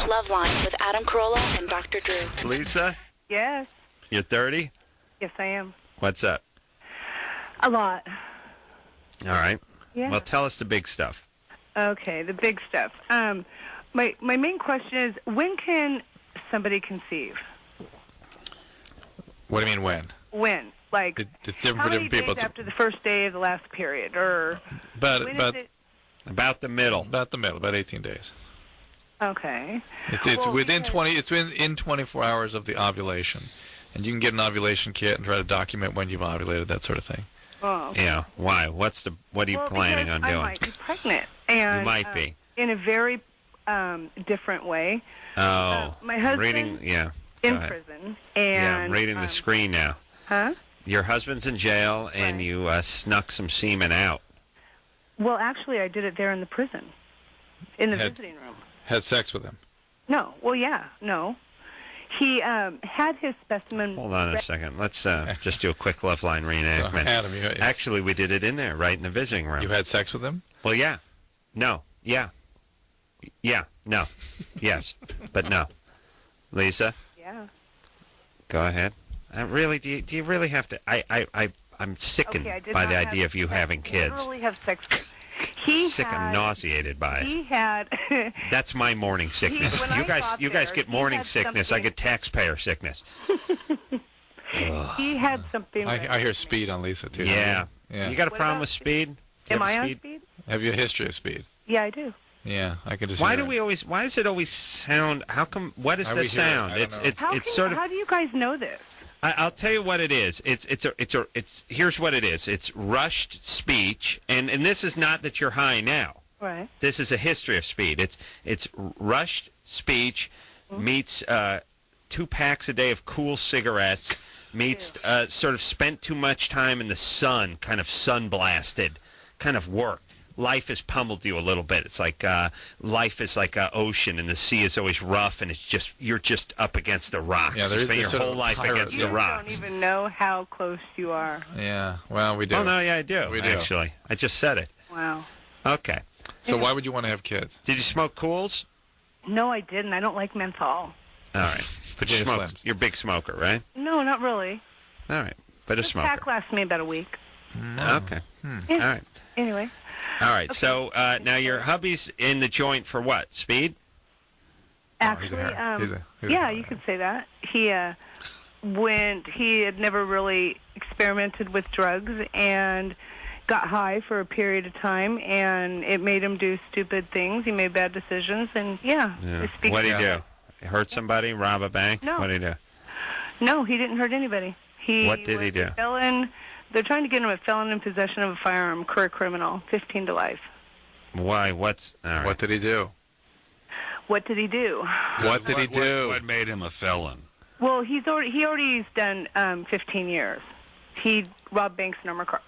Loveline with Adam Carolla and Dr. Drew. Lisa, Yes. you're 30? Yes, I am. What's up? A lot. All right. Yeah. Well, tell us the big stuff. Okay, the big stuff. My main question is, when can somebody conceive? What do you mean when? When? Like, It's different how for many different people. days after the first day of the last period? Or when is it? About the middle. About the middle, about 18 days. Okay. It's Well, within because- 20. It's in 24 hours of the ovulation, and you can get an ovulation kit and try to document when you've ovulated, that sort of thing. Oh. Yeah. Why? What are you planning because on doing? I might be pregnant. And, You might be. In a very different way. Oh. My husband reading. Yeah. in Go ahead. prison. Yeah, And I'm reading the screen now. Huh? Your husband's in jail, and Right. you snuck some semen out. Well, actually, I did it there in the prison, in the Had- visiting room. Had sex with him. No. Well, yeah. No. He had his specimen. Hold on a second. Let's just do a quick Loveline reenactment. So, Adam, Actually, we did it in there, right in the visiting room. you had sex with him? Well, yeah. No. Yeah. Yeah. No. Yes. But no. Lisa, Yeah. go ahead. Really? Do you really have to? I'm sickened Okay, I did by not the have idea of you sex. having kids. Literally have sex. I'm nauseated by it. He had. That's my morning sickness. when You I guys, got you guys there, get he morning had sickness. I something- get taxpayer sickness. He had something. I hear speed on Lisa, too. Yeah. Yeah. You got a What problem about with speed? Do you Am have I on speed? speed? Have you a history of speed? Yeah, I do. Yeah, I can just Why hear do it. we always? Why does it always sound? How come? What is Why the we hear it? sound? I don't It's know. it's How it's can- sort of. How do you guys know this? I'll tell you what it is. It's here's what it is. It's rushed speech, and this is not that you're high now. Right. This is a history of speed. It's rushed speech meets 2 packs a day of cool cigarettes meets sort of spent too much time in the sun, kind of sun blasted, kind of worked. Life has pummeled you a little bit. It's like life is like an ocean, and the sea is always rough, and you're just up against the rocks. Yeah, there you is spend this your sort whole of life pirate against thing. the rocks. You don't even know how close you are. Yeah, well, we do. Oh no, yeah, I do. We do. Actually, I just said it. Wow. Okay. So why would you want to have kids? Did you smoke Cools? No, I didn't. I don't like menthol. All right. But you Virginia smoke. Slims. You're a big smoker, right? No, not really. All right. But a The smoker. pack lasts me about a week. Okay. Yeah. All right. Anyway. All right. So now your hubby's in the joint for what? Speed? Actually, he's a yeah, heroin you could say that. He had never really experimented with drugs and got high for a period of time, and it made him do stupid things. He made bad decisions, and it speaks What did he to do? Hurt somebody? Rob a bank? No. What did he do? No, he didn't hurt anybody. What did he do? a felon. They're trying to get him a felon in possession of a firearm, career criminal, 15 to life. Why? What's all right. What did he do? What did he do? What did he do? What made him a felon? Well, he already done 15 years. He robbed banks and armored cars.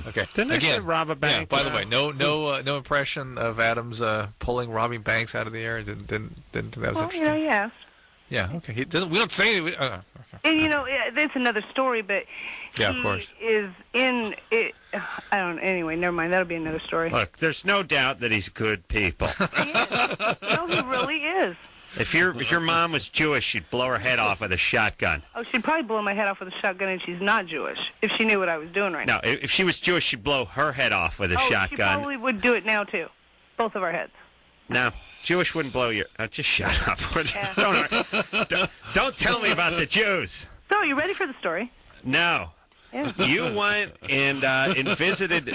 Okay. Didn't I say Again, rob a bank? Yeah, by the way, no impression of Adams robbing banks out of the air. Didn't that was Well, interesting. he asked. Yeah. Okay. He doesn't. We don't say anything. Okay. And that's another story, but Yeah, of he course. is in it. I don't. Anyway, never mind. That'll be another story. Look, there's no doubt that he's good people. He is. No, he really is. If your mom was Jewish, she'd blow her head off with a shotgun. Oh, she'd probably blow my head off with a shotgun, and she's not Jewish. If she knew what I was doing right now. No, if she was Jewish, she'd blow her head off with a She shotgun. probably would do it now too. Both of our heads. No, Jewish wouldn't blow your. Just shut up. Don't tell me about the Jews. So, you ready for the story? No. Yeah. You went and visited.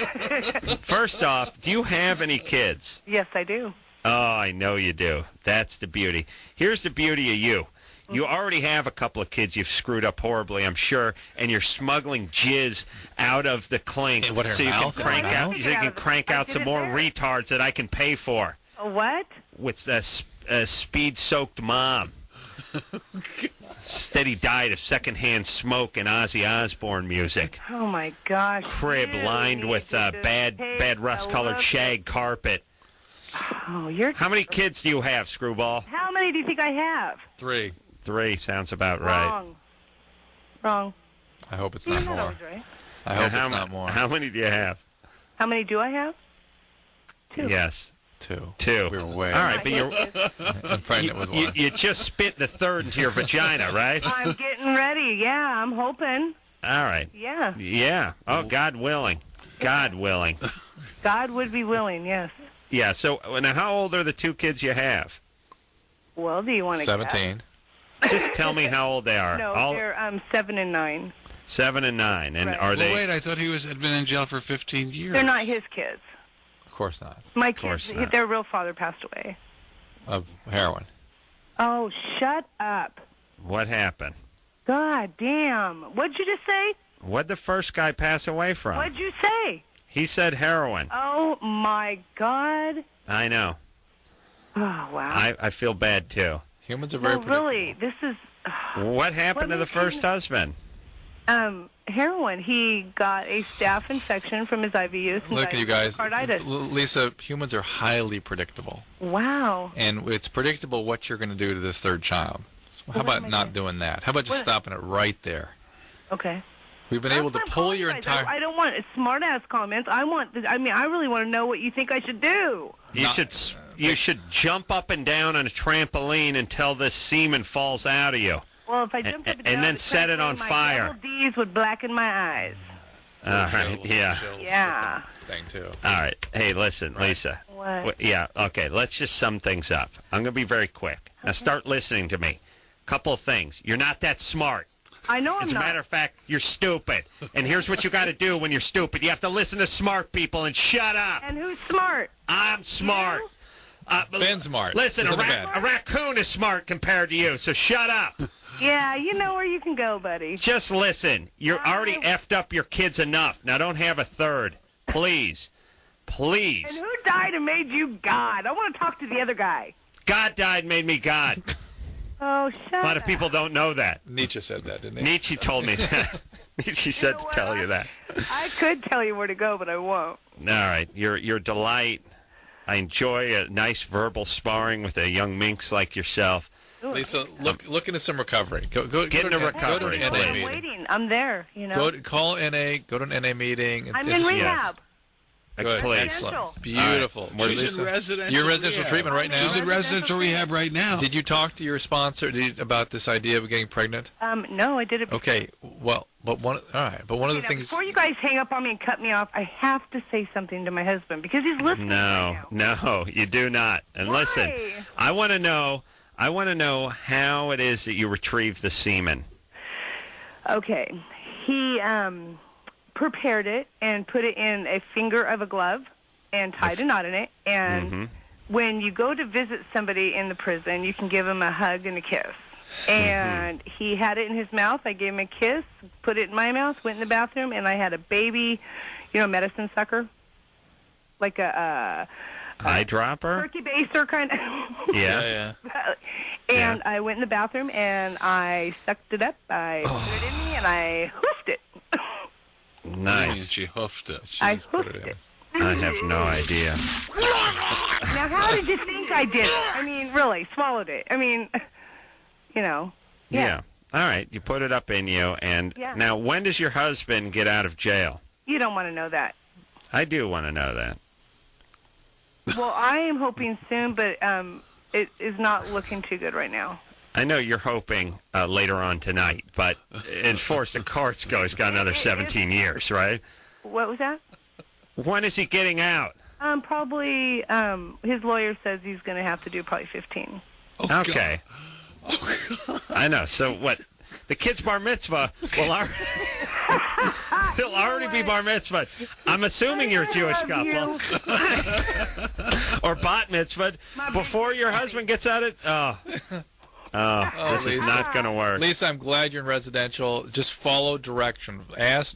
First off, do you have any kids? Yes, I do. Oh, I know you do. That's the beauty. Here's the beauty of you. You already have a couple of kids you've screwed up horribly, I'm sure, and you're smuggling jizz out of the clink In what, her so you can mouth? crank No, I out didn't so take you it can out of crank the- I out did some it more there. retards that I can pay for A what? with a speed-soaked mom. Steady diet of secondhand smoke and Ozzy Osbourne music. Oh my gosh! Crib You lined need with to bad take a rust-colored look shag carpet. Oh, you're. How many kids do you have, Screwball? How many do you think I have? 3. 3 sounds about right. Wrong. I hope it's You're not not more. always right. I hope how, it's not more. How many do you have? How many do I have? 2. Yes. 2. Two. We were way. All right, but I'm pregnant with one. you just spit the third into your vagina, right? I'm getting ready. Yeah, I'm hoping. All right. Yeah. Yeah. Oh, God willing. God willing. God would be willing, yes. Yeah. So now, how old are the 2 kids you have? Well, do you want to 17. Just tell me how old they are. No, they're 7 and 9. 7 and 9. And Right. are they? Wait, I thought he had been in jail for 15 years. They're not his kids. Of course not. My course kids, not. their real father passed away. Of heroin. Oh, shut up. What happened? God damn. What'd you just say? What'd the first guy pass away from? What'd you say? He said heroin. Oh, my God. I know. Oh, wow. I feel bad, too. Humans are very Well, really, this is What happened to the first husband? heroin. He got a staph infection from his IV use. And Look at you guys. Carditis. Lisa, humans are highly predictable. Wow. And it's predictable what you're going to do to this third child. So how Well, what about am I not doing that? How about just stopping it right there? Okay. We've been able to pull your entire... I don't want smart-ass comments. I really want to know what you think I should do. You should jump up and down on a trampoline until this semen falls out of you. Well, if I jumped up and And down then the set it on trampoline, fire. My double D's would blacken my eyes. All right, yeah. Yeah. Thing too. All right. Hey, listen, Lisa. What? Yeah, okay, let's just sum things up. I'm going to be very quick. Now start listening to me. Couple of things. You're not that smart. I know I'm As a not. matter of fact, you're stupid. And here's what you got to do when you're stupid. You have to listen to smart people and shut up. And who's smart? I'm smart. Ben's smart. Listen, Listen to Ben. a raccoon is smart compared to you, so shut up. Yeah, you know where you can go, buddy. Just listen. You're already effed up your kids enough. Now don't have a third. Please. And Please. who died and made you God? I want to talk to the other guy. God died, made me God. Oh, shut up. A lot of people don't know that. Nietzsche said that, didn't he? Nietzsche told me that. Nietzsche said to tell you that. I could tell you where to go, but I won't. All right. You're a delight. I enjoy a nice verbal sparring with a young minx like yourself. Lisa, look into some recovery. Go Get into to recovery, Go to an NA please. I'm meeting. waiting. I'm there, you know. Call NA. Go to an NA meeting. I'm in rehab. Good. Please. Residential. Beautiful. Right. She's Lisa, in residential you're in residential rehab. treatment right now? She's in residential rehab right now. Did you talk to your sponsor about this idea of getting pregnant? No, I did it. Okay. Well, but one of the things. Before you guys hang up on me and cut me off, I have to say something to my husband because he's listening. No, right now. no, you do not. And Why? listen, I want to know how it is that you retrieve the semen. Okay, he prepared it and put it in a finger of a glove and tied a knot in it. And when you go to visit somebody in the prison, you can give them a hug and a kiss. And he had it in his mouth. I gave him a kiss, put it in my mouth, went in the bathroom, and I had a baby, medicine sucker, like a Eyedropper? turkey baster kind of. Yeah. And I went in the bathroom and I sucked it up. I put it in me and I hoofed it. Nice. She hoofed it. I hoofed it. I have no idea. Now, how did you think I did it? I mean, really, swallowed it. I mean, Yeah. All right. You put it up in you. And now, when does your husband get out of jail? You don't want to know that. I do want to know that. Well, I am hoping soon, but it is not looking too good right now. I know you're hoping later on tonight, but as far as the courts go, he's got another 17 years, right? What was that? When is he getting out? Probably, his lawyer says he's going to have to do probably 15. Okay. I know. So what? The kid's bar mitzvah will already, he'll already be bar mitzvah. I'm assuming you're a Jewish couple. Or bat mitzvah before your husband gets out of this is Lisa. not going to work. Lisa, I'm glad you're in residential. Just follow direction.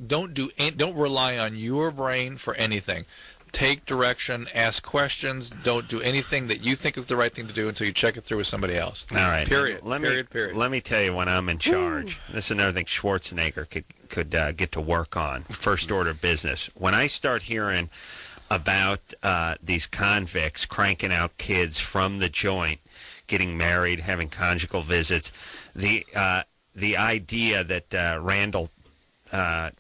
Don't rely on your brain for anything. Take direction, ask questions. Don't do anything that you think is the right thing to do until you check it through with somebody else. All right. Period. Let me tell you when I'm in charge. This is another thing Schwarzenegger could get to work on. First order of business. When I start hearing about these convicts cranking out kids from the joint, getting married, having conjugal visits, the idea that Randall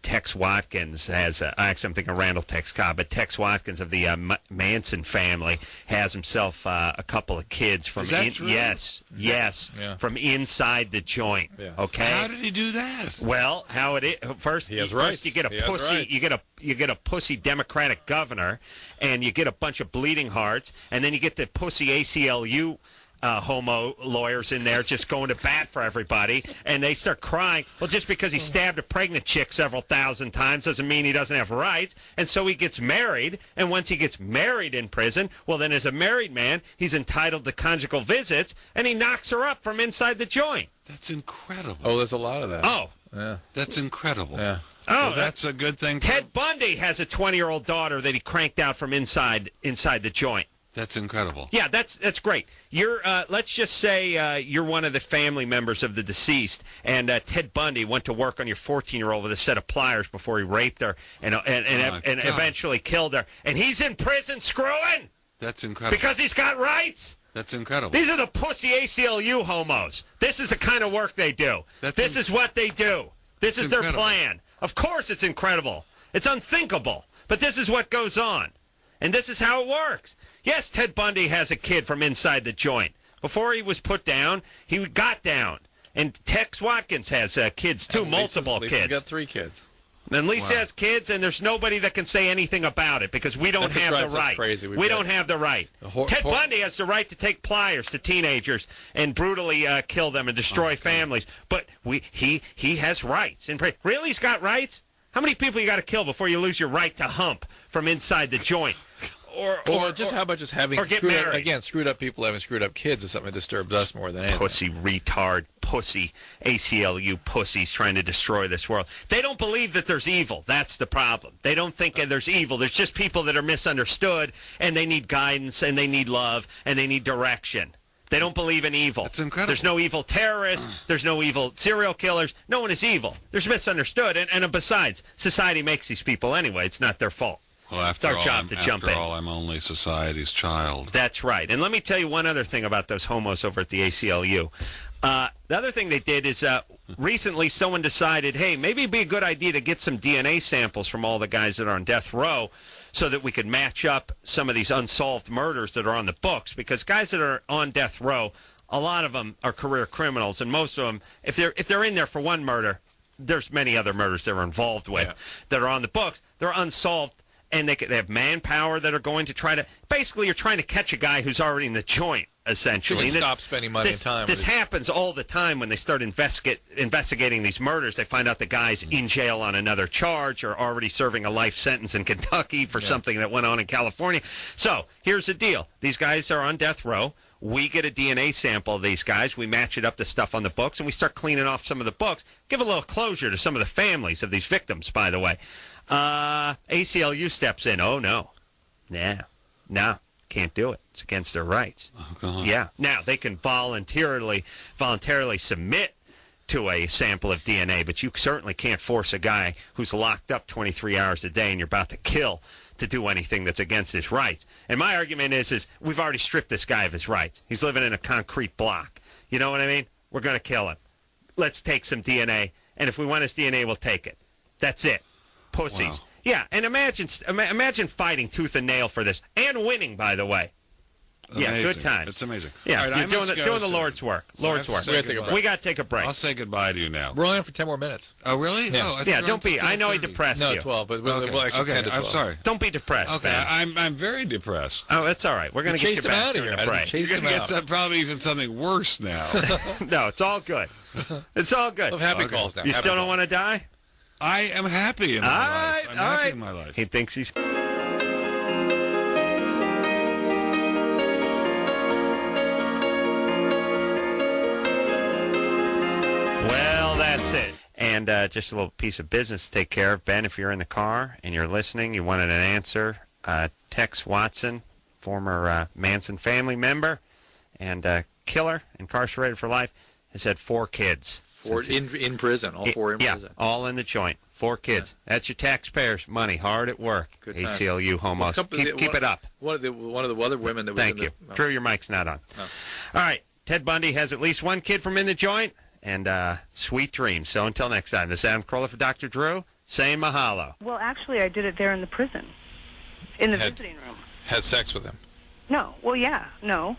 Tex Watkins has, actually I'm thinking Randall Tex Cobb, but Tex Watkins of the Manson family has himself a couple of kids from Is that true? Yes, Yeah. from inside the joint. Yeah. Okay. How did he do that? Well, how it is first? He has first rights. you get a He has pussy. rights. You get a pussy Democratic governor, and you get a bunch of bleeding hearts, and then you get the pussy ACLU. Homo lawyers in there just going to bat for everybody, and they start crying. Well, just because he stabbed a pregnant chick several thousand times doesn't mean he doesn't have rights. And so he gets married, and once he gets married in prison, well, then as a married man, he's entitled to conjugal visits, and he knocks her up from inside the joint. That's incredible. Oh, there's a lot of that. Oh. Yeah. That's incredible. Yeah. Oh, Well, that's a good thing. Ted Bundy has a 20-year-old daughter that he cranked out from inside the joint. That's incredible. Yeah, that's great. You're let's just say you're one of the family members of the deceased, and Ted Bundy went to work on your 14-year-old with a set of pliers before he raped her and God. eventually killed her, and he's in prison screwing That's incredible. because he's got rights. That's incredible. These are the pussy ACLU homos. This is the kind of work they do. This is what they do. This is their incredible. plan. Of course, it's incredible. It's unthinkable, but this is what goes on. And this is how it works. Yes, Ted Bundy has a kid from inside the joint. Before he was put down, he got down. And Tex Watkins has kids, too, multiple Lisa's kids. got 3 kids. And Lisa Wow. has kids, and there's nobody that can say anything about it because we don't That's what have drives the us right. crazy. We don't have the right. Ted Bundy has the right to take pliers to teenagers and brutally kill them and destroy families. But he has rights. And really, he's got rights? How many people you got to kill before you lose your right to hump from inside the joint? Or How about just having or get screwed up, married. again, screwed up people having screwed up kids is something that disturbs us more than anything. pussy retard, pussy ACLU pussies trying to destroy this world. They don't believe that there's evil. That's the problem. They don't think that there's evil. There's just people that are misunderstood, and they need guidance, and they need love, and they need direction. They don't believe in evil. That's incredible. There's no evil terrorists. There's no evil serial killers. No one is evil. There's misunderstood. And besides, society makes these people anyway. It's not their fault. Well, after It's our job to jump in. After all, I'm only society's child. That's right. And let me tell you one other thing about those homos over at the ACLU. The other thing they did is recently someone decided, hey, maybe it'd be a good idea to get some DNA samples from all the guys that are on death row so that we could match up some of these unsolved murders that are on the books. Because guys that are on death row, a lot of them are career criminals, and most of them, if they're in there for one murder, there's many other murders they're involved with that are on the books. They're unsolved. And they have manpower that are going to try to... Basically, you're trying to catch a guy who's already in the joint, essentially. You can stop spending money and time. This happens all the time when they start investigating these murders. They find out the guy's in jail on another charge or already serving a life sentence in Kentucky for something that went on in California. So, here's the deal. These guys are on death row. We get a DNA sample of these guys. We match it up to stuff on the books, and we start cleaning off some of the books. Give a little closure to some of the families of these victims, by the way. ACLU steps in. Oh, no. No, can't do it. It's against their rights. Oh, God. Yeah. Now, they can voluntarily submit to a sample of DNA, but you certainly can't force a guy who's locked up 23 hours a day and you're about to kill to do anything that's against his rights. And my argument is we've already stripped this guy of his rights. He's living in a concrete block. You know what I mean? We're going to kill him. Let's take some DNA, and if we want his DNA, we'll take it. That's it. Pussies. Wow. Yeah, and imagine fighting tooth and nail for this, and winning, by the way. Yeah, Amazing. good times. It's amazing. Yeah, All right, you're I doing must the go Lord's soon. work. So I Lord's have work. to say We gotta take a goodbye. break. We got to take a break. I'll say goodbye to you now. We're only on for 10 more minutes. Oh, really? Yeah. Oh, I thought Yeah, we were don't on be. till I know he 12:30. depressed No, you. 12, but Okay, we'll actually 10 to 12. I'm sorry. Don't be depressed, Okay, Ben. I'm very depressed. Oh, that's all right. We're going to You get you chased him back out of during here, a Adam. break. Chased You're him going to out. get probably even something worse now. No, it's all good. It's all good. We'll have happy Okay. calls now. You Happy still don't calls. want to die? I am happy in my All life. right, I'm all happy right. in my life. He thinks he's... Well, that's it. And just a little piece of business to take care of. Ben, if you're in the car and you're listening, you wanted an answer, Tex Watson, former Manson family member and killer, incarcerated for life, has had 4 kids. Four in prison. All 4 in Yeah, prison. all in the joint. 4 kids. That's your taxpayers' money. Hard at work. Good time. ACLU homos. Keep it up. One of the other women that was Thank in you. the... Drew, your mic's not on. No. All right. Ted Bundy has at least 1 kid from in the joint, and sweet dreams. So until next time, this is Adam Carolla for Dr. Drew, saying mahalo. Well, actually, I did it there in the prison, in the visiting room. Had sex with him. No. Well, yeah. No.